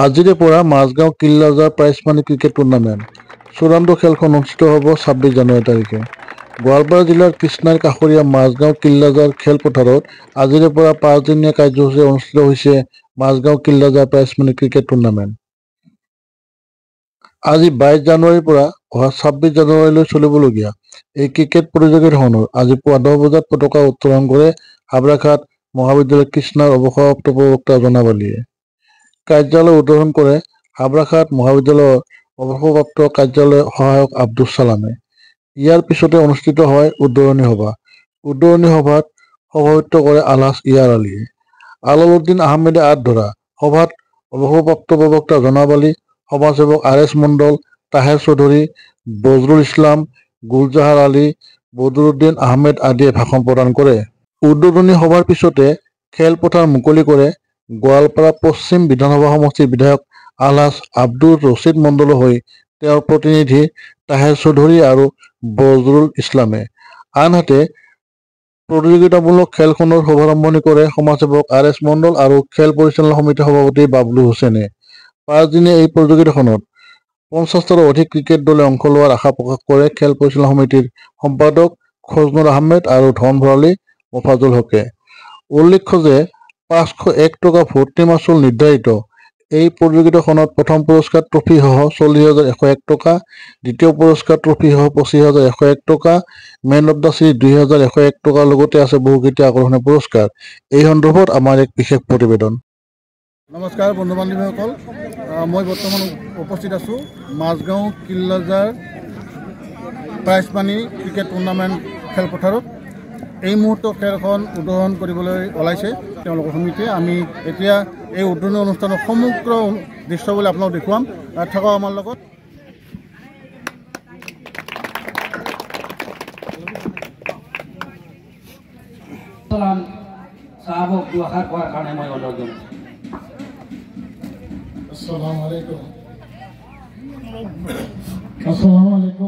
আজিৰে পৰা Majgaon Killajar prize money cricket tournament চূড়ান্ত খেলখন অনুষ্ঠিত হ'ব 26 জানুৱাৰী তাৰিখে গোৱালপাৰা জিলাৰ কৃষ্ণাৰ কাষৰীয়া মাজগাঁও কিল্লাজাৰ খেলপথাৰত আজিৰে পৰা 5 দিনীয়া কাৰ্যসূচী অনুষ্ঠিত হৈছে Majgaon Killajar prize money cricket tournament. আজি 22 জানুৱাৰীৰ পৰা অহা 26 জানুৱাৰীলৈ চলিবলগীয়া এই ক্ৰিকেট প্ৰতিযোগিতাখনত আজি পুৱা 10 বজাত পতাকা উত্তোলন কৰে হাবৰাঘাট মহাবিদ্যালয় কৃষ্ণাৰ অৱসৰপ্ৰাপ্ত প্ৰবক্তা জনাবালীয়ে। কাৰ্যালয় উদ্বোধন কৰে হাবৰাঘাট মহাবিদ্যালয়ৰ অৱসৰপ্ৰাপ্ত কাৰ্যালয় সহায়ক আব্দুল ছালামে। ইয়াৰ পিছতে অনুষ্ঠিত হয় উদ্বোধনী সভা। উদ্বোধনী সভাত সভাপতিত্ব কৰে আলহাজ ইয়াৰ আলীয়ে। আলাউদ্দিন আহমেদে আঁত ধৰা সভাত অৱসৰপ্ৰাপ্ত প্ৰবক্তা জনাবালী, সমাজসেৱক আৰ.এছ. মণ্ডল, তাহেৰ চৌধুৰী, বজৰুল ইছলাম, গুলজাহাৰ আলী, বদৰুদ্দিন আহমেদ আদিয়ে ভাষণ প্ৰদান কৰে। উদ্বোধনী সভাৰ পিছতে খেলপথাৰ মুকলি কৰে গোৱালপাৰা পশ্চিম বিধানসভা সমষ্টিৰ বিধায়ক আলহাজ আব্দুৰ ৰছিদ মণ্ডলৰ হৈ তেওঁৰ প্ৰতিনিধি তাহেৰ চৌধুৰী আৰু বজৰুল ইছলামে। আনহাতে প্ৰতিযোগিতামূলক খেলখনৰ শুভাৰম্ভণি কৰে সমাজসেৱক আৰ.এছ. মণ্ডল আৰু খেল পৰিচালনা সমিতিৰ সভাপতি বাবলু হুছেইনে। 5 দিনীয়া এই প্ৰতিযোগিতাখনত 50টাৰো অধিক ক্ৰিকেট দলে অংশ লোৱাৰ আশা প্ৰকাশ কৰে খেল পৰিচালনা সমিতিৰ সম্পাদক খজনুৰ আহমেদ আৰু ধন ভৰালী মফাজুল হকে। উল্লেখ্য যে 501 টকা ভৰ্তি মাচুল নিৰ্ধাৰিত এই প্ৰতিযোগিতাখনত প্ৰথম পুৰস্কাৰ ট্ৰফিসহ 40,101 টকা, দ্বিতীয় পুৰস্কাৰ ট্ৰফিসহ 25,101 টকা, মেন অৱ দ্য চিৰিজ 2,101 টকাৰ লগতে আছে বহুকেইটা আকৰ্ষণীয় পুৰস্কাৰ। এই সন্দৰ্ভত আমাৰ এক বিশেষ প্ৰতিবেদন। নমস্কাৰ বন্ধু বান্ধৱীসকল, মই বৰ্তমান উপস্থিত আছোঁ Majgaon Killajar prize money cricket tournament খেলপথাৰত। এই মুহূৰ্তত খেলখন উদ্বোধন কৰিবলৈ ওলাইছে তেওঁলোকৰ সমিতিয়ে। আমি এতিয়া এই উদ্বোধনী অনুষ্ঠানৰ সমগ্ৰ দৃশ্যবলৈ আপোনাক দেখুৱাম, থাকক আমাৰ লগত। আসসালামু আলাইকুম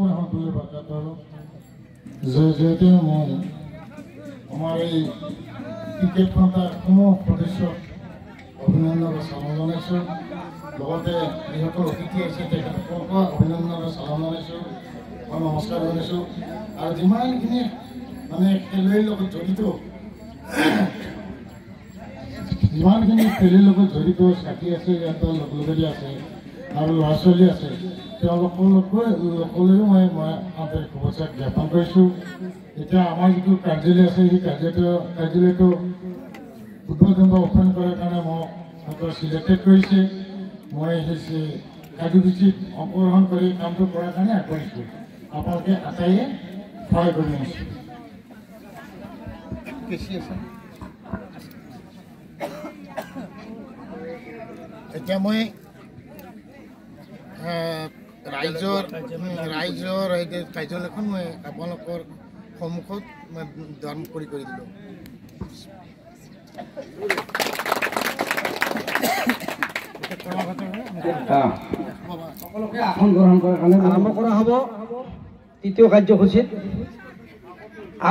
ৰহমতুল্লাহি বাৰাকাতুহু। যেহেতু মই আমাৰ এই ক্ৰিকেট সন্থাৰ সমূহ সদস্যক অভিনন্দন আৰু চালাম জনাইছোঁ, লগতে যিসকল অতিথি আছে তেখেতসকলক অভিনন্দন আৰু চালাম জনাইছোঁ, মই নমস্কাৰ জনাইছোঁ। আৰু যিমানখিনি খেলুৱৈৰ লগত জড়িত সাথী আছে, সিহঁতৰ লগৰী আছে আৰু ল'ৰা ছোৱালী আছে, তেওঁলোকলৈও মই আন্তৰিক শুভেচ্ছা জ্ঞাপন কৰিছোঁ। এতিয়া আমাৰ যিটো কাৰ্যালয় আছে সেই কাৰ্যালয়টো উদ্বোধন বা অপেন কৰাৰ কাৰণে মোক চিলেক্টেড কৰিছে। মই সেই কাৰ্যসূচীত অংশগ্ৰহণ কৰি কামটো কৰাৰ কাৰণে আগবাঢ়িছোঁ। আপোনালোকে আটাইয়ে সহায় কৰি আছোঁ। এতিয়া মই ৰাইজৰ কাৰ্যালয়খন মই আপোনালোকৰ সন্মুখত মই দান কৰি দিলোঁ। সকলোকে আসন গ্ৰহণ কৰাৰ কাৰণে আৰম্ভ কৰা হ'ব তৃতীয় কাৰ্যসূচীত।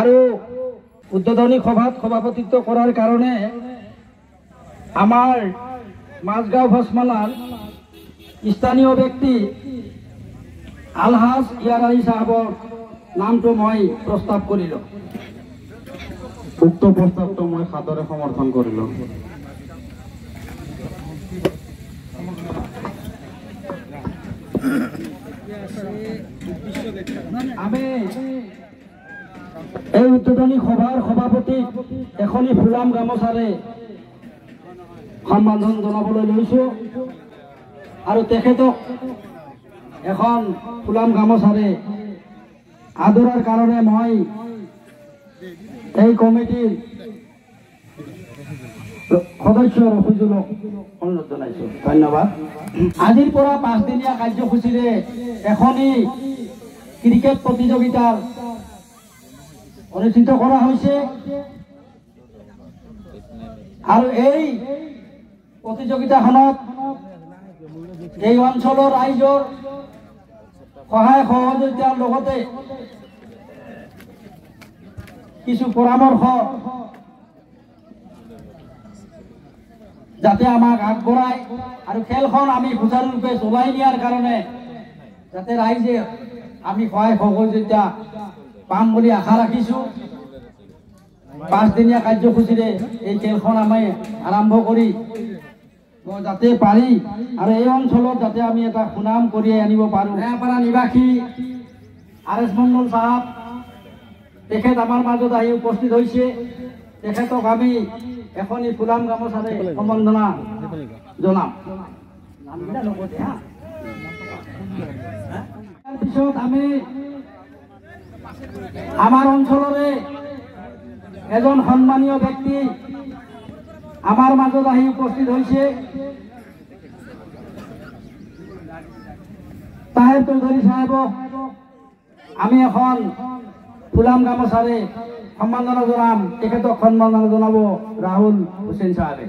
আৰু উদ্বোধনী সভাত সভাপতিত্ব কৰাৰ কাৰণে আমাৰ মাজগাঁও ভস্মালাৰ স্থানীয় ব্যক্তি আলহাজ ইয়াৰ আলী সাহেবৰ নামটো মই প্ৰস্তাৱ কৰিলোঁ। উক্ত প্ৰস্তাৱটো মই সাদৰে সমৰ্থন কৰিলোঁ। আমি এই উদ্বোধনী সভাৰ সভাপতি এখনি ফুলাম গামোচাৰে সম্বোধন জনাবলৈ লৈছোঁ আৰু তেখেতক এখন ফুলাম গামোচাৰে আদৰাৰ কাৰণে মই এই কমিটিৰ সদস্য ৰফিজুলক অনুৰোধ জনাইছোঁ। ধন্যবাদ। আজিৰ পৰা 5 দিনীয়া কাৰ্যসূচীৰে এখনি ক্ৰিকেট প্ৰতিযোগিতাৰ অনুষ্ঠিত কৰা হৈছে আৰু এই প্ৰতিযোগিতাখনত এই অঞ্চলৰ ৰাইজৰ সহায় সহযোগিতাৰ লগতে কিছু পৰামৰ্শ যাতে আমাক আগবঢ়ায় আৰু খেলখন আমি সুচাৰুৰূপে চলাই নিয়াৰ কাৰণে যাতে ৰাইজে আমি সহায় সহযোগিতা পাম বুলি আশা ৰাখিছোঁ। 5 দিনীয়া কাৰ্যসূচীৰে এই খেলখন আমি আৰম্ভ কৰি যাতে পাৰি আৰু এই অঞ্চলত যাতে আমি এটা সুনাম কঢ়িয়াই আনিব পাৰোঁ। নয়াপাৰা নিবাসী আৰ.এছ. মণ্ডল চাহাব তেখেত আমাৰ মাজত আহি উপস্থিত হৈছে। তেখেতক আমি এখনি ফুলাম গামোচাৰে সম্বৰ্ধনা জনাম। তাৰপিছত আমি আমাৰ অঞ্চলৰে এজন সন্মানীয় ব্যক্তি আমাৰ মাজত আহি উপস্থিত হৈছে। তাহেৰ চৌধুৰী চাহাবক আমি এখন ফুলাম গামোচাৰে সম্বৰ্ধনা জনাম। তেখেতক সম্বৰ্ধনা জনাব ৰাহুল হুছেইন চাহাবে।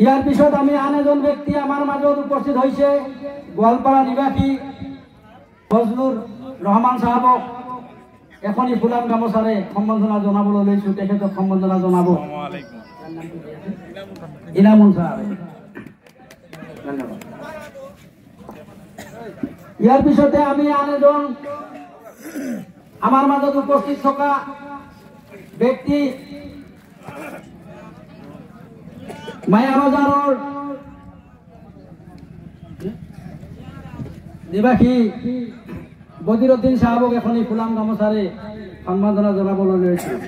ইয়াৰ পিছত আমি আন এজন ব্যক্তি আমাৰ মাজত উপস্থিত হৈছে। গোৱালপাৰা নিবাসী ফজলুৰ ৰহমান চাহাবক এখনি ফুলাম গামোচাৰে সম্বৰ্ধনা জনাবলৈ লৈছোঁ। তেখেতক সম্বৰ্ধনা জনাব ইনামুল চাহাবে। ধন্যবাদ। ইয়াৰ পিছতে আমি আন এজন আমাৰ মাজত উপস্থিত থকা ব্যক্তি মায়াবাজাৰৰ নিবাসী বদিৰুদ্দিন চাহাবক এখনি ফুলাম গামোচাৰে সম্বৰ্ধনা জনাবলৈ লৈছোঁ।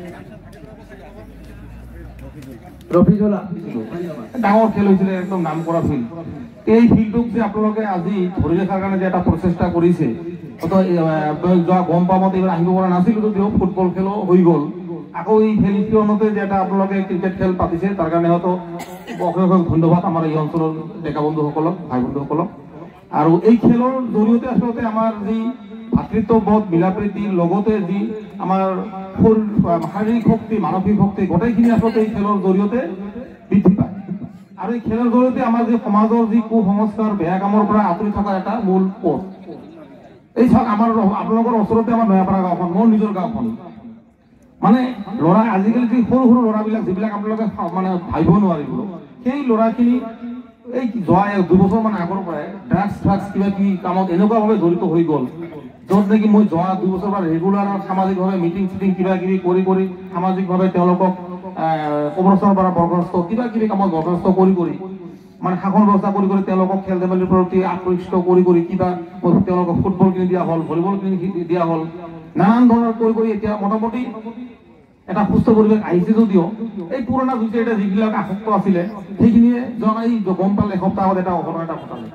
ৰফিজুল ডাঙৰ খেল হৈছিলে, একদম নাম কৰা ফিল্ড। এই ফিল্ডটোক যে আপোনালোকে আজি ধৰি ৰখাৰ কাৰণে যে এটা প্ৰচেষ্টা কৰিছে, যোৱা গম পামত এইবাৰ আহিব পৰা নাছিলোঁ যদিও ফুটবল খেলো হৈ গ'ল। আকৌ এই ফিল্ডখনতে যে এটা আপোনালোকে ক্ৰিকেট খেল পাতিছে, তাৰ কাৰণে হয়তো অশেষ অশেষ ধন্যবাদ আমাৰ এই অঞ্চলৰ ডেকা বন্ধুসকলক, ভাই বন্ধুসকলক। আৰু এই খেলৰ জৰিয়তে আচলতে আমাৰ যি ভাতৃত্ববোধ, মিলাপ্ৰীতিৰ লগতে যি আমাৰ শাৰীৰিক শক্তি, মানসিক শক্তি গোটেইখিনি আচলতে এই খেলৰ জৰিয়তে বৃদ্ধি পায়। আৰু এই খেলৰ জৰিয়তে আমাৰ যি সমাজৰ যি কুসংস্কাৰ, বেয়া কামৰ পৰা আঁতৰি থকাৰ এটা মূল পথ। এই চাওক, আমাৰ আপোনালোকৰ ওচৰতে আমাৰ নয়াপাৰা গাঁওখন, মোৰ নিজৰ গাঁওখন। মানে ল'ৰা আজিকালি যি সৰু সৰু ল'ৰাবিলাক যিবিলাক আপোনালোকে মানে ভাবিব নোৱাৰিব, সেই ল'ৰাখিনি এই যোৱা 2 বছৰমান আগৰ পৰাই ড্ৰাগছ কিবা কিবি কামত এনেকুৱাভাৱে জড়িত হৈ গ'ল, য'ত নেকি মই যোৱা 2 বছৰ পৰা ৰেগুলাৰ সামাজিকভাৱে মিটিং চিটিং কিবা কিবি কৰি সামাজিকভাৱে তেওঁলোকক কবৰস্থানৰ পৰা বৰখাস্ত কিবা কিবি কামত বৰখাস্ত কৰি মানে শাসন ব্যৱস্থা কৰি তেওঁলোকক খেল ধেমালিৰ প্ৰতি আকৃষ্ট কৰি কিবা তেওঁলোকক ফুটবল কিনি দিয়া হ'ল, ভলীবল কিনি দিয়া হ'ল, নানান ধৰণৰ কৰি এতিয়া মোটামুটি এটা সুস্থ পৰিৱেশ আহিছে। যদিও এই পুৰণা যিবিলাক আসক্ত আছিলে সেইখিনিয়ে এই গম পালে এসপ্তাহত এটা অঘটন এটা ঘটালে।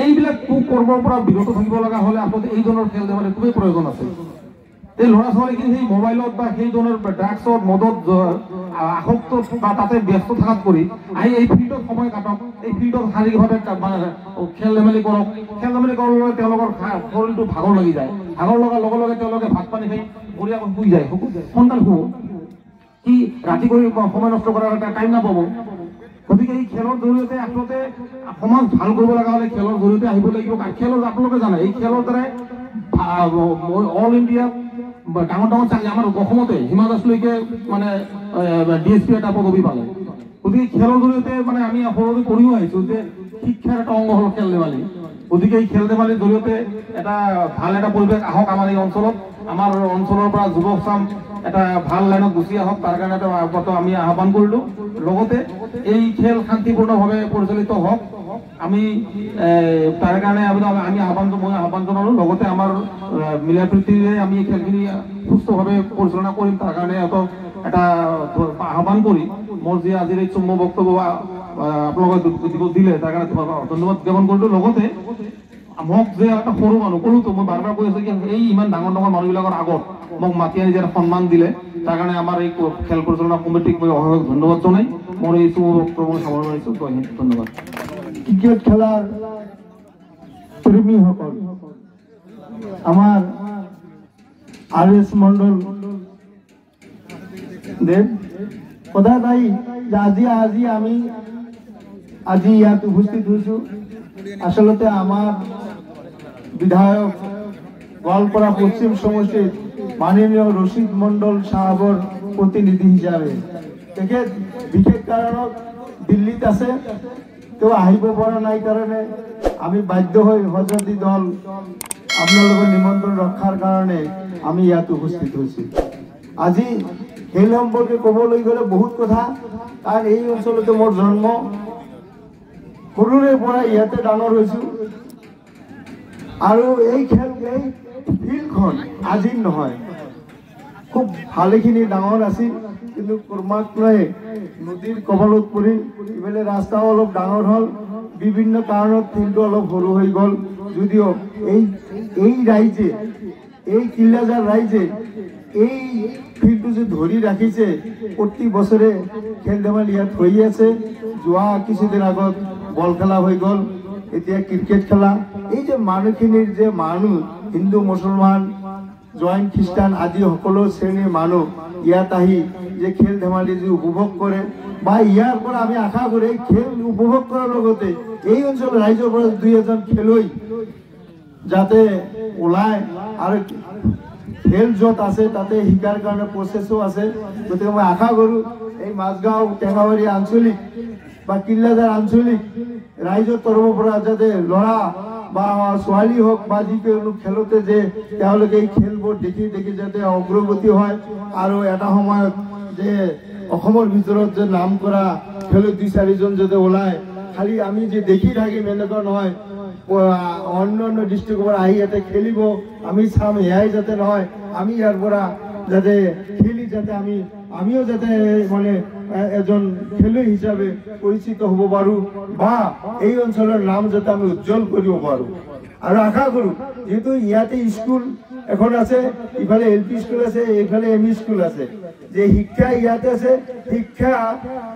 এইবিলাক কৰ্মৰ পৰা বিৰত থাকিব লগা হ'লে আচলতে এই ধৰণৰ খেল ধেমালি খুবেই প্ৰয়োজন আছে। এই ল'ৰা ছোৱালীখিনি সেই মোবাইলত বা সেই ধৰণৰ ড্ৰাগছত মদত আসক্ত বা তাতে ব্যস্ত থকাত কৰি আহি এই ফিল্ডত সময় কাটক, এই ফিল্ডত শাৰীৰিকভাৱে খেল ধেমালি কৰক। খেল ধেমালি কৰাৰ লগে তেওঁলোকৰ শৰীৰটো ভাগৰ লাগি যায়, ভাগৰ লগাৰ লগে লগে তেওঁলোকে ভাত পানী খাই বঢ়িয়াকৈ শুই যায়, সোনকাল শুব, কি ৰাতি কৰি সময় নষ্ট কৰাৰ এটা টাইম নাপাব। গতিকে এই খেলৰ জৰিয়তে আচলতে সমাজ ভাল কৰিব লগা হ'লে খেলৰ জৰিয়তে আহিব লাগিব। খেলৰ আপোনালোকে জানে এই খেলৰ দ্বাৰাই অল ইণ্ডিয়া ডাঙৰ চাকৰি আমাৰ অসমতে হিমা দাসলৈকে মানে DSP এটা পদবী পালে। গতিকে খেলৰ জৰিয়তে মানে আমি সৰুতে কৰিও আহিছোঁ যে শিক্ষাৰ এটা অংগ হ'ল খেল ধেমালি। গতিকে এই খেল ধেমালিৰ জৰিয়তে এটা ভাল এটা পৰিৱেশ আহক আমাৰ এই অঞ্চলত, আমাৰ অঞ্চলৰ পৰা যুৱচাম এটা ভাল লাইনত গুচি আহক, তাৰ কাৰণে এটা আমি আহ্বান কৰিলোঁ। লগতে এই খেল শান্তিপূৰ্ণভাৱে পৰিচালিত হওক, আমি তাৰ কাৰণে মই আহ্বান জনালোঁ। লগতে আমাৰ মিলাপ্ৰীতিৰে আমি এই খেলখিনি সুস্থভাৱে পৰিচালনা কৰিম, তাৰ কাৰণে এটা আহ্বান কৰি মোৰ যি আজিৰ এই চুম্ব বক্তব্য আপোনালোকে দিলে তাৰ কাৰণে ধন্যবাদ জ্ঞাপন কৰিলোঁ। লগতে মোক যে এটা সৰু মানুহ ক'লোতো, মই বাৰ বাৰ কৈ আছোঁ কি এই ইমান ডাঙৰ মানুহবিলাকৰ আগত মোক মাতি আনি যে সন্মান দিলে, তাৰ কাৰণে আমাৰ এই খেল পৰিচালনা কমিটিক মই অশেষ ধন্যবাদ জনাই মোৰ এই চুম্ব বক্তব্য সামৰণি মাৰিছোঁ। ধন্যবাদ। ক্ৰিকেট খেলাৰ প্ৰেমীসকল, আমাৰ R.S. মণ্ডল দেৱ কথা নাই যে আমি ইয়াত উপস্থিত হৈছোঁ। আচলতে আমাৰ বিধায়ক গোৱালপাৰা পশ্চিম সমষ্টিৰ মাননীয় ৰশিদ মণ্ডল সাহাবৰ প্ৰতিনিধি হিচাপে তেখেত বিশেষ কাৰণত দিল্লীত আছে তেওঁ আহিব পৰা নাই কাৰণে আমি বাধ্য হৈ হজৰতী দল আপোনালোকৰ নিমন্ত্ৰণ ৰক্ষাৰ কাৰণে আমি ইয়াত উপস্থিত হৈছোঁ আজি খেল সম্পৰ্কে ক'বলৈ গ'লে বহুত কথা কাৰণ এই অঞ্চলতে মোৰ জন্ম সৰুৰে পৰা ইয়াতে ডাঙৰ হৈছোঁ আৰু এই ফিল্ডখন আজিৰ নহয় খুব ভালেখিনি ডাঙৰ আছিল কিন্তু ক্ৰমান্বয়ে নদীৰ কবলত পৰি ইফালে ৰাস্তাও অলপ ডাঙৰ হ'ল বিভিন্ন কাৰণত ফিল্ডটো অলপ সৰু হৈ গ'ল যদিও এই ৰাইজে এই কিল্লাজাৰ ৰাইজে এই ফিল্ডটো যে ধৰি ৰাখিছে প্ৰতি বছৰে খেল ধেমালি ইয়াত হৈ আছে যোৱা কিছুদিন আগত বল খেলা হৈ গ'ল এতিয়া ক্ৰিকেট খেলা এই যে মানুহখিনিৰ যে মানুহ হিন্দু মুছলমান জৈন খ্ৰীষ্টান আদি সকলো শ্ৰেণীৰ মানুহ ইয়াত আহি যে খেল ধেমালি যে উপভোগ কৰে বা ইয়াৰ পৰা আমি আশা কৰোঁ এই খেল উপভোগ কৰাৰ লগতে এই অঞ্চলৰ ৰাইজৰ পৰা দুই এজন খেলুৱৈ যাতে ওলায় আৰু খেল য'ত আছে তাতে শিকাৰ কাৰণে প্ৰচেছো আছে গতিকে মই আশা কৰোঁ এই মাজগাঁও টেঙাবাৰী আঞ্চলিক বা কিল্লাজাৰ আঞ্চলিক ৰাইজৰ তৰফৰ পৰা যাতে ল'ৰা বা ছোৱালী হওক বা যিকোনো খেলতে যে তেওঁলোকে এই খেলবোৰ দেখি দেখি যাতে অগ্ৰগতি হয় আৰু এটা সময়ত যে অসমৰ ভিতৰত যে নাম কৰা খেলুৱৈ 2-4জন যাতে ওলায় খালি আমি যে দেখি থাকিম এনেকুৱা নহয় অন্য অন্য ডিষ্ট্ৰিক্টৰ পৰা আহি ইয়াতে খেলিব আমি চাম এয়াই যাতে নহয় আমি ইয়াৰ পৰা যাতে খেলি যাতে আমিও যাতে মানে এজন খেলুৱৈ হিচাপে পৰিচিত হ'ব পাৰোঁ বা এই অঞ্চলৰ নাম যাতে আমি উজ্জ্বল কৰিব পাৰোঁ আৰু আশা কৰোঁ যেহেতু ইয়াতে স্কুল এখন আছে ইফালে LP স্কুল আছে এইফালে ME স্কুল আছে যে শিক্ষা ইয়াতে আছে শিক্ষা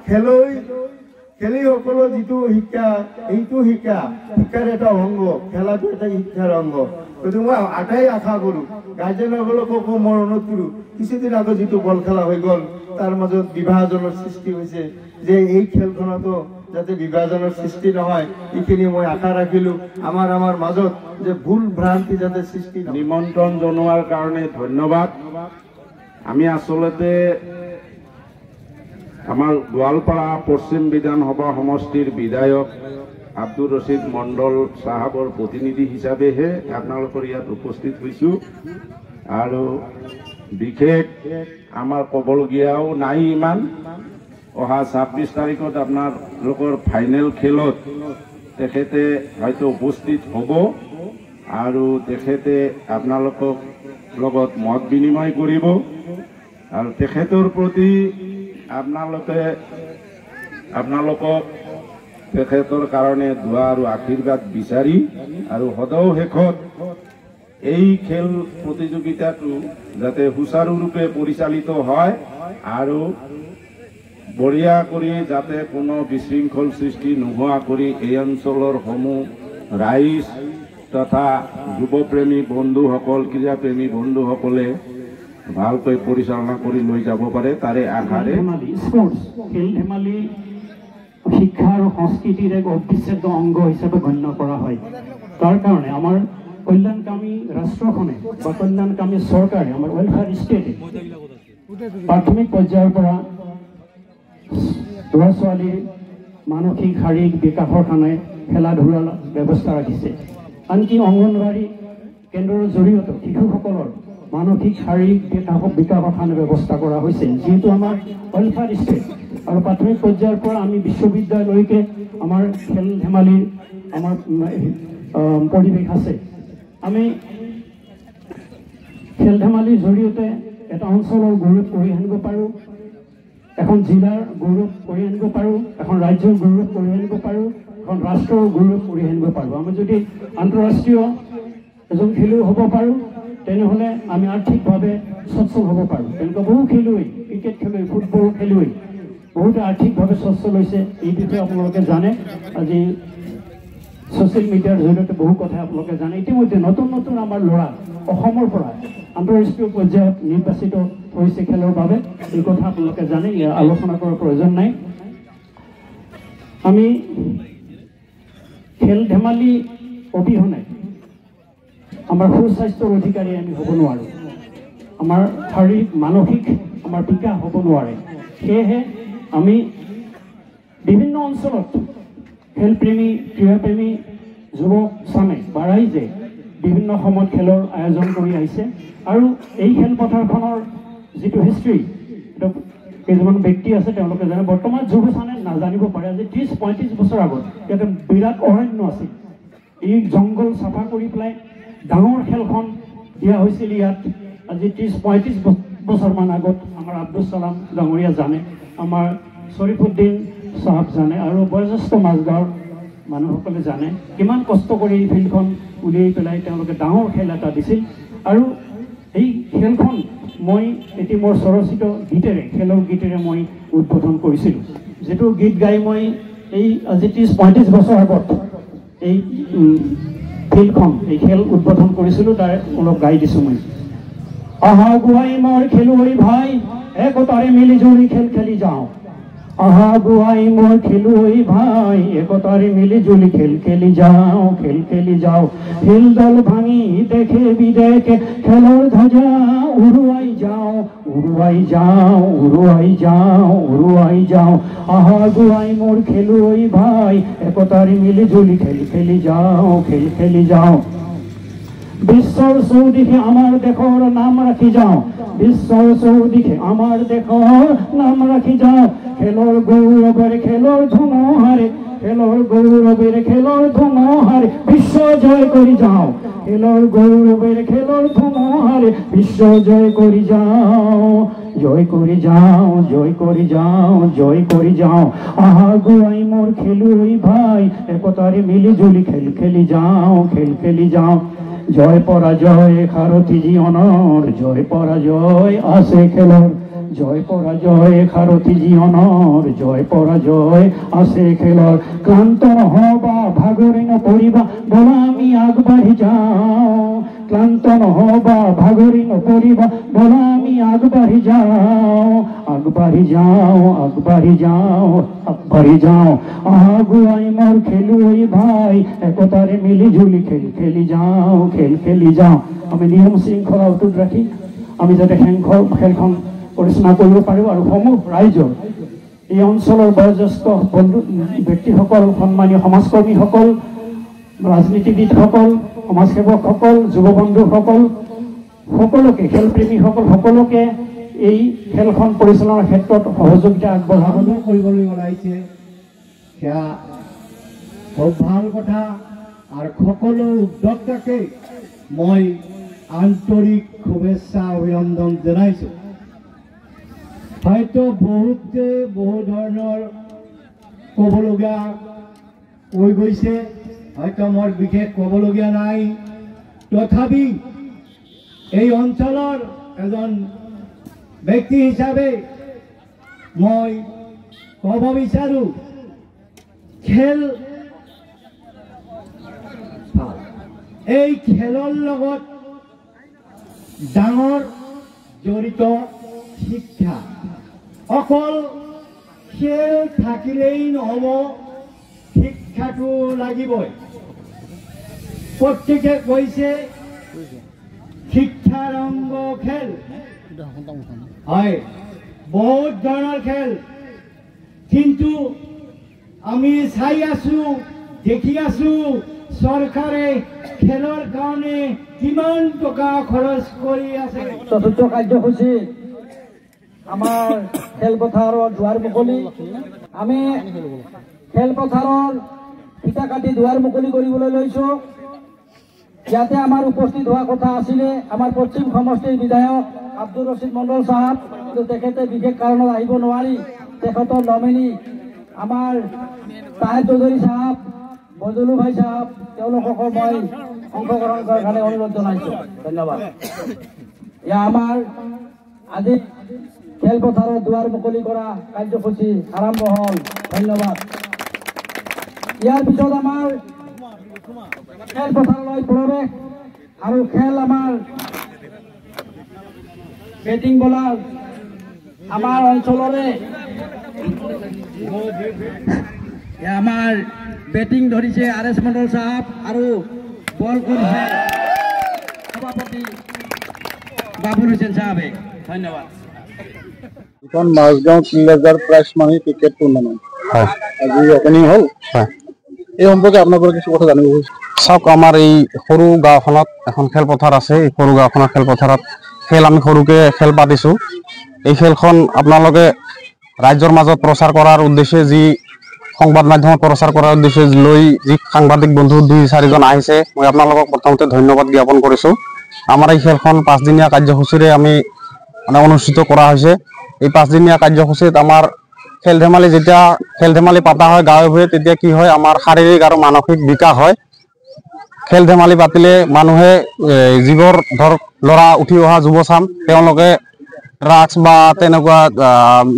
খেলুৱৈসকলৰ যিটো শিক্ষা এইটো শিক্ষাৰ এটা অংগ খেলাটো এটা শিক্ষাৰ অংগ গতিকে মই আটাই আশা কৰোঁ গাৰ্জেনসকলকো মই অনুৰোধ কৰোঁ কিছুদিন আগত যিটো বল খেলা হৈ গ'ল তাৰ মাজত বিভাজনৰ সৃষ্টি হৈছে যে এই খেলখনতো যাতে বিভাজনৰ সৃষ্টি নহয় এইখিনি মই আশা ৰাখিলোঁ আমাৰ মাজত যে ভুল ভ্ৰান্তি যাতে সৃষ্টি নহয় নিমন্ত্ৰণ জনোৱাৰ কাৰণে ধন্যবাদ আমি আচলতে আমাৰ গোৱালপাৰা পশ্চিম বিধানসভা সমষ্টিৰ বিধায়ক আব্দুৰ ৰছিদ মণ্ডল চাহাবৰ প্ৰতিনিধি হিচাপেহে আপোনালোকৰ ইয়াত উপস্থিত হৈছোঁ আৰু বিশেষ আমাৰ ক'বলগীয়াও নাই ইমান অহা 26 তাৰিখত আপোনালোকৰ ফাইনেল খেলত তেখেতে হয়তো উপস্থিত হ'ব আৰু তেখেতে আপোনালোকক লগত মত বিনিময় কৰিব আৰু তেখেতৰ প্ৰতি আপোনালোকক তেখেতৰ কাৰণে দোৱা আৰু আশীৰ্বাদ বিচাৰি আৰু সদায় শেষত এই খেল প্ৰতিযোগিতাটো যাতে সুচাৰুৰূপে পৰিচালিত হয় আৰু বঢ়িয়া কৰি যাতে কোনো বিশৃংখল সৃষ্টি নোহোৱা কৰি এই অঞ্চলৰ সমূহ ৰাইজ তথা যুৱপ্ৰেমী বন্ধুসকল ক্ৰীড়াপ্ৰেমী বন্ধুসকলে ভালকৈ পৰিচালনা কৰি লৈ যাব পাৰে তাৰে আশাৰে স্পৰ্টছ খেল ধেমালি শিক্ষা আৰু সংস্কৃতিৰ এক অবিচ্ছেদ্য অংগ হিচাপে গণ্য কৰা হয় তাৰ কাৰণে আমাৰ কল্যাণকামী ৰাষ্ট্ৰখনে বা কল্যাণকামী চৰকাৰে আমাৰ ৱেলফেয়াৰ ষ্টেটে প্ৰাথমিক পৰ্যায়ৰ পৰা ল'ৰা ছোৱালীৰ মানসিক শাৰীৰিক বিকাশৰ কাৰণে খেলা ধূলাৰ ব্যৱস্থা ৰাখিছে আনকি অংগনবাড়ী কেন্দ্ৰৰ জৰিয়তে শিশুসকলৰ মানসিক শাৰীৰিক বিকাশৰ কাৰণে ব্যৱস্থা কৰা হৈছে যিহেতু আমাৰ ৱেলফেয়াৰ ষ্টেট আৰু প্ৰাথমিক পৰ্যায়ৰ পৰা আমি বিশ্ববিদ্যালয়লৈকে আমাৰ খেল ধেমালিৰ আমাৰ পৰিৱেশ আছে আমি খেল ধেমালিৰ জৰিয়তে এটা অঞ্চলৰ গৌৰৱ কৰি আনিব পাৰোঁ এখন জিলাৰ গৌৰৱ কৰি আনিব পাৰোঁ এখন ৰাজ্যৰ গৌৰৱ কৰি আনিব পাৰোঁ এখন ৰাষ্ট্ৰৰ গৌৰৱ কৰি আনিব পাৰোঁ আমি যদি আন্তঃৰাষ্ট্ৰীয় এজন খেলুৱৈ হ'ব পাৰোঁ তেনেহ'লে আমি আৰ্থিকভাৱে সচ্ছল হ'ব পাৰোঁ তেনেকুৱা বহু খেলুৱৈ ক্ৰিকেট খেলুৱৈ ফুটবল খেলুৱৈ বহুতে আৰ্থিকভাৱে সচ্ছল হৈছে এই বিষয়ে আপোনালোকে জানে আজি ছ'চিয়েল মিডিয়াৰ জৰিয়তে বহু কথা আপোনালোকে জানে ইতিমধ্যে নতুন নতুন আমাৰ ল'ৰা অসমৰ পৰা আন্তঃৰাষ্ট্ৰীয় পৰ্যায়ত নিৰ্বাচিত হৈছে খেলৰ বাবে এই কথা আপোনালোকে জানে ইয়াৰ আলোচনা কৰাৰ প্ৰয়োজন নাই আমি খেল ধেমালি অবিহনে আমাৰ সুস্বাস্থ্যৰ অধিকাৰী আমি হ'ব নোৱাৰোঁ আমাৰ শাৰীৰিক মানসিক আমাৰ বিকাশ হ'ব নোৱাৰে। সেয়েহে আমি বিভিন্ন অঞ্চলত খেলপ্ৰেমী ক্ৰীড়াপ্ৰেমী যুৱক চামে বা ৰাইজে বিভিন্ন সময়ত খেলৰ আয়োজন কৰি আহিছে আৰু এই খেলপথাৰখনৰ যিটো হিষ্ট্ৰী এটা কেইজনমান ব্যক্তি আছে তেওঁলোকে জানে। বৰ্তমান যুৱচামে নাজানিব পাৰে আজি 30-35 বছৰ আগত ইয়াতে বিৰাট অৰণ্য আছিল। এই জংঘল চাফা কৰি পেলাই ডাঙৰ খেলখন দিয়া হৈছিল ইয়াত। আজি 30-35 বছৰমান আগত আমাৰ আব্দুল ছালাম ডাঙৰীয়া জানে, আমাৰ শ্বৰীফুদ্দিন চাহাব জানে আৰু বয়োজ্যেষ্ঠ মাজগাঁৱৰ মানুহসকলে জানে কিমান কষ্ট কৰি এই ফিল্ডখন উলিয়াই পেলাই তেওঁলোকে ডাঙৰ খেল এটা দিছিল। আৰু এই খেলখন মই এটি মোৰ স্বৰচিত গীতেৰে খেলৰ গীতেৰে মই উদ্বোধন কৰিছিলোঁ, যিটো গীত গাই মই এই আজি 30-35 বছৰ আগত এই ফিল্ডখন এই খেল উদ্বোধন কৰিছিলোঁ। তাৰে অলপ গাই দিছোঁ মই। আহা গুৱাই মোৰ খেলুৱৈ ভাই একতাৰে মিলি জুলি খেল খেলি যাওঁ। আহা গুৱাই মোৰ খেলুৱৈ ভাই একতাৰে মিলি জুলি খেল খেলি যাওঁ, খেল খেলি যাওঁ। খেল দল ভাঙি দেখে বিদেশে খেলৰ ধ্বজা উৰুৱাই যাওঁ, উৰুৱাই যাওঁ, উৰুৱাই যাওঁ, উৰুৱাই যাওঁ। আহা গুৱাই মোৰ খেলুৱৈ ভাই একতাৰে মিলি জুলি খেল খেলি যাওঁ, খেল খেলি যাওঁ। বিশ্বৰ চৌদিশে আমাৰ দেশৰ নাম ৰাখি যাওঁ, বিশ্বৰ চৌদিশে আমাৰ দেশৰ নাম ৰাখি যাওঁ। খেলৰ গৌৰৱেৰে খেলৰ ধুমুহাৰে, খেলৰ গৌৰৱেৰে খেলৰ ধুমুহাৰে বিশ্ব জয় কৰি যাওঁ। খেলৰ গৌৰৱেৰে খেলৰ ধুমুহাৰে বিশ্ব জয় কৰি যাওঁ, জয় কৰি যাওঁ, জয় কৰি যাওঁ, জয় কৰি যাওঁ। আহা গুৱাই মোৰ খেলুৱৈ ভাই একতাৰে মিলি জুলি খেল খেলি যাওঁ, খেল খেলি যাওঁ। জয় পৰাজয় সাৰথি জীৱনৰ, জয় পৰাজয় আছে খেলৰ, জয় পৰাজয় সাৰথি জীৱনৰ, জয় পৰাজয় আছে খেলৰ। ক্লান্ত নহবা ভাগৰি নপৰিবা বলা আমি আগবাঢ়ি যাওঁ, ক্লান্ত নহবা ভাগৰি নপৰিবা বলা আমি আগবাঢ়ি যাওঁ, আগবাঢ়ি যাওঁ, আগবাঢ়ি যাওঁ, আগবাঢ়ি যাওঁ। আহা গুৱাই মোৰ খেলুৱৈ ভাই একতাৰে মিলি জুলি খেল খেলি যাওঁ, খেল খেলি যাওঁ। আমি নিয়ম শৃংখলা অটুট ৰাখি আমি যাতে খেলখন পৰিচালনা কৰিব পাৰোঁ আৰু সমূহ ৰাইজৰ এই অঞ্চলৰ বয়োজ্যেষ্ঠ বন্ধু ব্যক্তিসকল, সন্মানীয় সমাজকৰ্মীসকল, ৰাজনীতিবিদসকল, সমাজসেৱকসকল, যুৱ বন্ধুসকল সকলোকে, খেলপ্ৰেমীসকল সকলোকে এই খেলখন পৰিচালনাৰ ক্ষেত্ৰত সহযোগিতা আগবঢ়াবলৈ কৰিবলৈ ওলাইছে সেয়া খুব ভাল কথা। আৰু সকলো উদ্যোক্তাকে মই আন্তৰিক শুভেচ্ছা অভিনন্দন জনাইছোঁ। হয়তো বহুতে বহু ধৰণৰ ক'বলগীয়া কৈ গৈছে, হয়তো মোৰ বিশেষ ক'বলগীয়া নাই। তথাপি এই অঞ্চলৰ এজন ব্যক্তি হিচাপে মই ক'ব বিচাৰোঁ খেল এই খেলৰ লগত ডাঙৰ জড়িত শিক্ষা। অকল খেল থাকিলেই নহ'ব, শিক্ষাটো লাগিবই। প্ৰত্যেকে কৈছে শিক্ষাৰ অংগ খেল, হয় বহুত ধৰণৰ খেল, কিন্তু আমি চাই আছো, দেখি আছো চৰকাৰে খেলৰ কাৰণে কিমান টকা খৰচ কৰি আছে। চতুৰ্থ কাৰ্যসূচী আমাৰ খেলপথাৰৰ দুৱাৰ মুকলি। আমি খেলপথাৰৰ ফিটা কাটি দুৱাৰ মুকলি কৰিবলৈ লৈছোঁ। ইয়াতে আমাৰ উপস্থিত হোৱা কথা আছিলে আমাৰ পশ্চিম সমষ্টিৰ বিধায়ক আব্দুল ৰছিদ মণ্ডল চাহাব, কিন্তু তেখেতে বিশেষ কাৰণত আহিব নোৱাৰি। তেখেতৰ নমিনী আমাৰ তাহেৰ চৌধুৰী চাহাব, বজলু ভাই চাহাব, তেওঁলোককো মই অংশগ্ৰহণ কৰাৰ কাৰণে অনুৰোধ জনাইছোঁ। ধন্যবাদ। এয়া আমাৰ আজি খেলপথাৰৰ দুৱাৰ মুকলি কৰা কাৰ্যসূচী আৰম্ভ হ'ল। ধন্যবাদ। ইয়াৰ পিছত আমাৰ খেলপথাৰলৈ প্ৰৱেশ আৰু খেল আমাৰ বেটিং বলাৰ আমাৰ অঞ্চলৰে আমাৰ বেটিং ধৰিছে আৰ.এছ. মণ্ডল চাহাব আৰু বল কৰিছে সভাপতি বাবুল হুছেইন চাহাবে। ধন্যবাদ। এখন Majgaon Killajar prize money cricket tournament আজি অপেনিং হ'ল। এই সম্পৰ্কে আপোনাৰ পৰা কিছু কথা জানিব খুজিছোঁ। চাওক, আমাৰ এই সৰু গাঁওখনত এখন খেলপথাৰ আছে। এই সৰু গাঁওখনৰ খেলপথাৰত আমি সৰুকে খেল পাতিছোঁ। এই খেলখন আপোনালোকে ৰাইজৰ মাজত প্ৰচাৰ কৰাৰ উদ্দেশ্যে যি সংবাদ মাধ্যমত প্ৰচাৰ কৰাৰ উদ্দেশ্যে লৈ যি সাংবাদিক বন্ধু 2-4জন আহিছে, মই আপোনালোকক প্ৰথমতে ধন্যবাদ জ্ঞাপন কৰিছোঁ। আমাৰ এই খেলখন 5 দিনীয়া কাৰ্যসূচীৰে আমি অনুষ্ঠিত কৰা হৈছে। এই 5 দিনীয়া কাৰ্যসূচীত আমাৰ খেল ধেমালি পতা হয় গাঁৱে ভূঞে, তেতিয়া কি হয়, আমাৰ শাৰীৰিক আৰু মানসিক বিকাশ হয়। খেল ধেমালি পাতিলে মানুহে যিবোৰ ধৰক ল'ৰা উঠি অহা যুৱচাম, তেওঁলোকে ড্ৰাগছ বা তেনেকুৱা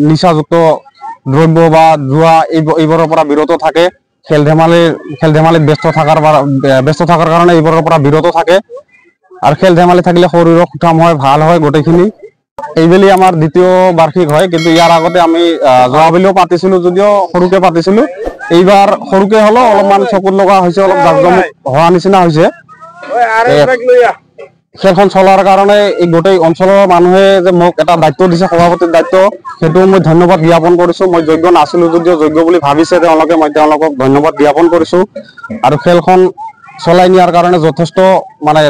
নিচাযুক্ত দ্ৰব্য বা জুৱা এইবোৰৰ পৰা বিৰত থাকে। খেল ধেমালিত ব্যস্ত থকাৰ কাৰণে এইবোৰৰ পৰা বিৰত থাকে। আৰু খেল ধেমালি থাকিলে শৰীৰৰ সুঠাম হয়, ভাল হয় গোটেইখিনি। এইবেলি আমাৰ 2য় বাৰ্ষিক হয়, কিন্তু ইয়াৰ আগতে আমি যোৱাবেলিও পাতিছিলোঁ, যদিও সৰুকে পাতিছিলোঁ। এইবাৰ সৰুকে হ'লেও অলপমান চকুত লগা হৈছে, অলপ জাকজমক হোৱা নিচিনা হৈছে। খেলখন চলাৰ কাৰণে এই গোটেই অঞ্চলৰ মানুহে যে মোক এটা দায়িত্ব দিছে, সভাপতিৰ দায়িত্ব, সেইটো মই ধন্যবাদ জ্ঞাপন কৰিছোঁ। মই যোগ্য নাছিলোঁ যদিও যোগ্য বুলি ভাবিছে তেওঁলোকে, মই তেওঁলোকক ধন্যবাদ জ্ঞাপন কৰিছোঁ। আৰু খেলখন চলাই নিয়াৰ কাৰণে যথেষ্ট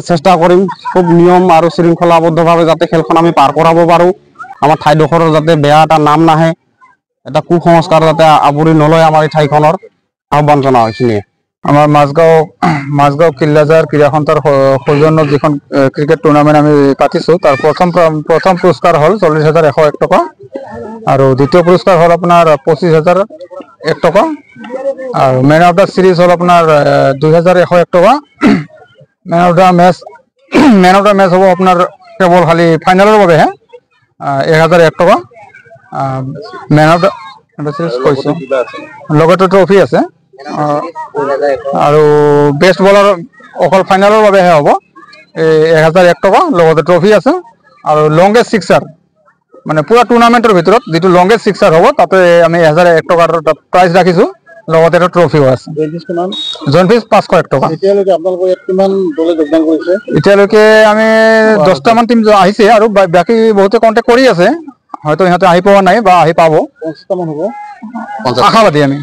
চেষ্টা কৰিম, খুব নিয়ম আৰু শৃংখলাবদ্ধভাৱে যাতে খেলখন আমি পাৰ কৰাব পাৰোঁ। আমাৰ ঠাইডোখৰৰ যাতে বেয়া এটা নাম নাহে, এটা কুসংস্কাৰ যাতে আৱৰি নলয় আমাৰ এই ঠাইখনৰ, আহ্বান জনাওঁ এইখিনিয়ে। আমাৰ মাজগাঁও কিল্লাজাৰ ক্ৰীড়া সন্থাৰ সৌজন্যত যিখন ক্ৰিকেট টুৰ্ণামেণ্ট আমি পাতিছোঁ, তাৰ প্ৰথম পুৰস্কাৰ হ'ল 40,101 টকা, আৰু দ্বিতীয় পুৰস্কাৰ হ'ল আপোনাৰ 25,001 টকা, আৰু মেন অফ দ্য চিৰিজ হ'ল আপোনাৰ 2,101 টকা। মেন অফ দ্য মেচ হ'ব আপোনাৰ কেৱল খালি ফাইনেলৰ বাবেহে 1,001 টকা। মেন অফ দ্য চিৰিজ কৈছোঁ, লগতে ট্ৰফি আছে। আৰু বেষ্ট বলাৰ অকল ফাইনেলৰ বাবেহে হ'ব 1,001 টকা, লগতে ট্ৰফি আছে। আৰু লংগেষ্ট ছিক্সাৰ পুৰা টুৰ্ণামেণ্টৰ ভিতৰত যিটো লংগেষ্ট ছিক্সাৰ হ'ব, তাতে আমি 1,001 টকাৰ প্ৰাইজ ৰাখিছোঁ, লগতে এটা ট্ৰফিও আছে। জইণ্ট ফিজ 501 টকা। এতিয়ালৈকে আমি 10টামান টিম আহিছে, আৰু বাকী বহুতে কণ্টেক্ট কৰি আছে, হয়তো সিহঁতে আহি পোৱা নাই বা আহি পাব। 50টামান হ'ব আশাবাদী আমি,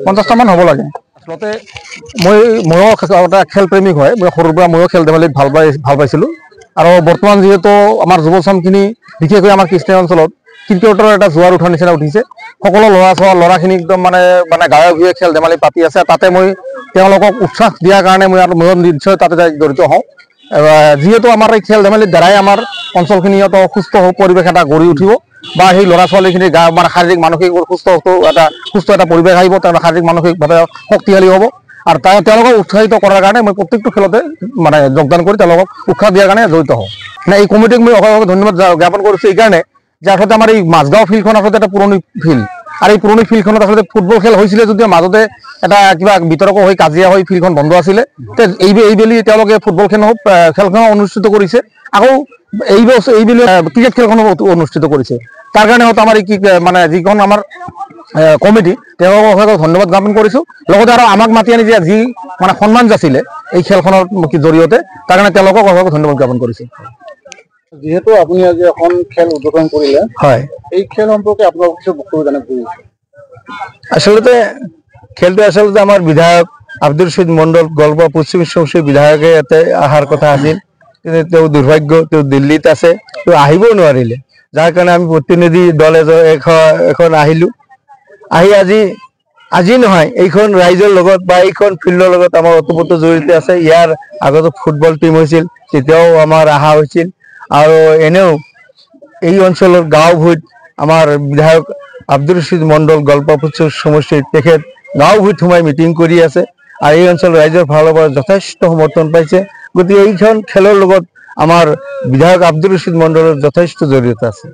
50টামান হ'ব লাগে। আচলতে ময়ো এটা খেলপ্ৰেমিক হয়, মই সৰুৰ পৰা ময়ো খেল ধেমালিত ভাল পাইছিলোঁ। আৰু বৰ্তমান যিহেতু আমাৰ যুৱচামখিনি, বিশেষকৈ আমাৰ কৃষ্ণ অঞ্চলত ক্ৰিকেটৰ এটা জোৱাৰ উঠাৰ নিচিনা উঠিছে। সকলো ল'ৰাখিনি একদম গাঁৱে ভূঞে খেল ধেমালি পাতি আছে। তাতে মই তেওঁলোকক উৎসাহ দিয়াৰ কাৰণে মই নিশ্চয় তাতে জড়িত হওঁ। যিহেতু আমাৰ এই খেল ধেমালিৰ দ্বাৰাই আমাৰ অঞ্চলখিনিত সুস্থ পৰিৱেশ এটা গঢ়ি উঠিব, বা সেই ল'ৰা ছোৱালীখিনি শাৰীৰিক মানসিক সুস্থ এটা পৰিৱেশ আহিব, তেওঁলোক শাৰীৰিক মানসিকভাৱে শক্তিশালী হ'ব। আৰু তেওঁলোকক উৎসাহিত কৰাৰ কাৰণে মই প্ৰত্যেকটো খেলতে যোগদান কৰি তেওঁলোকক উৎসাহ দিয়াৰ কাৰণে জড়িত হওঁ। এই কমিটিক মই অশেষ ধন্যবাদ জ্ঞাপন কৰিছোঁ এইকাৰণে যে আচলতে আমাৰ এই মাজগাঁও ফিল্ডখন আচলতে এটা পুৰণি ফিল্ড, আৰু এই পুৰণি ফিল্ডখনত আচলতে ফুটবল খেল হৈছিলে যদিও মাজতে এটা কিবা বিতৰ্ক হৈ কাজিয়া হৈ ফিল্ডখন বন্ধ আছিলে। এইবেলি তেওঁলোকে ফুটবল খেলখন অনুষ্ঠিত কৰিছে, আকৌ এইবেলি ক্ৰিকেট খেলখনো অনুষ্ঠিত কৰিছে। তাৰ কাৰণে হয়তো আমাৰ যিখন আমাৰ কমিটি, তেওঁলোকক ধন্যবাদ জ্ঞাপন কৰিছোঁ। লগতে আৰু আমাক মাতি আনি যি সন্মান যাচিলে এই খেলখনৰ জৰিয়তে, তাৰ কাৰণে তেওঁলোকক ধন্যবাদ জ্ঞাপন কৰিছোঁ। যিহেতু আপুনি আজি এখন খেল উদ্বোধন কৰিলে, হয়, এই খেল সম্পৰ্কে আপোনালোক কিছু বক্তব্য জানিব বিচাৰিছোঁ। আচলতে খেলটো আমাৰ বিধায়ক আব্দুল ৰছিদ মণ্ডল গোৱালপাৰা পশ্চিম সমষ্টিৰ বিধায়কে ইয়াতে অহাৰ কথা আছিল, কিন্তু তেওঁ দুৰ্ভাগ্য, তেওঁ দিল্লীত আছে, তেওঁ আহিবও নোৱাৰিলে। যাৰ কাৰণে আমি প্ৰতিনিধি দল এখন আহিলোঁ। আজি নহয়, এইখন ৰাইজৰ লগত বা এইখন ফিল্ডৰ লগত আমাৰ ওতঃপ্ৰোত জড়িত আছে। ইয়াৰ আগতে ফুটবল টিম হৈছিল, তেতিয়াও আমাৰ অহা হৈছিল। আৰু এনেও এই অঞ্চলৰ গাঁও ভূঁইত আমাৰ বিধায়ক আব্দুল ৰছিদ মণ্ডল গোৱালপাৰা পশ্চিম সমষ্টিৰ তেখেত গাঁও ভূঁইত সোমাই মিটিং কৰি আছে, আৰু এই অঞ্চলৰ ৰাইজৰ ফালৰ পৰা যথেষ্ট সমৰ্থন পাইছে। গতিকে এইখন খেলৰ লগত আমাৰ বিধায়ক আব্দুল ৰছিদ মণ্ডলৰ যথেষ্ট জড়িত আছে।